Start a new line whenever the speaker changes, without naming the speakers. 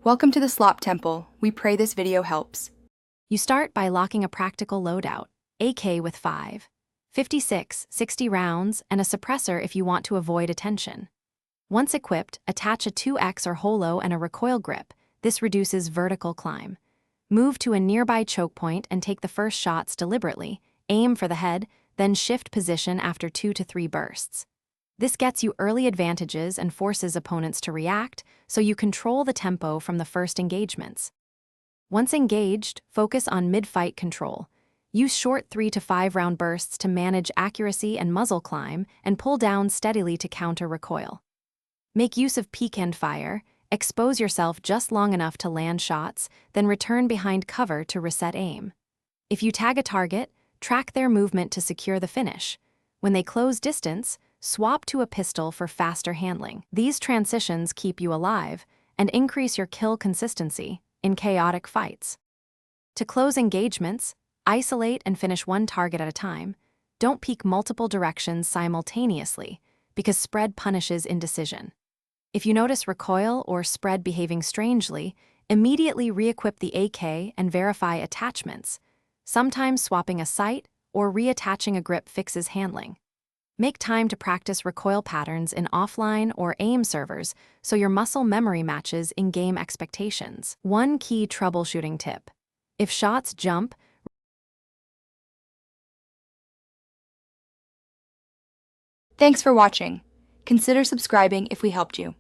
Welcome to the Slop Temple. We pray this video helps.
You start by locking a practical loadout, AK with 5, 56, 60 rounds, and a suppressor if you want to avoid attention. Once equipped, attach a 2X or holo and a recoil grip. This reduces vertical climb. Move to a nearby choke point and take the first shots deliberately. Aim for the head, then shift position after 2 to 3 bursts. This gets you early advantages and forces opponents to react, so you control the tempo from the first engagements. Once engaged, focus on mid-fight control. Use short 3 to 5 round bursts to manage accuracy and muzzle climb, and pull down steadily to counter recoil. Make use of peek and fire. Expose yourself just long enough to land shots, then return behind cover to reset aim. If you tag a target, track their movement to secure the finish. When they close distance, swap to a pistol for faster handling. These transitions keep you alive and increase your kill consistency in chaotic fights. To close engagements, isolate and finish one target at a time. Don't peek multiple directions simultaneously, because spread punishes indecision. If you notice recoil or spread behaving strangely, immediately re-equip the AK and verify attachments. Sometimes swapping a sight or reattaching a grip fixes handling. Make time to practice recoil patterns in offline or AIM servers so your muscle memory matches in-game expectations. One key troubleshooting tip: if shots jump,
Thanks for watching. Consider subscribing if we helped you.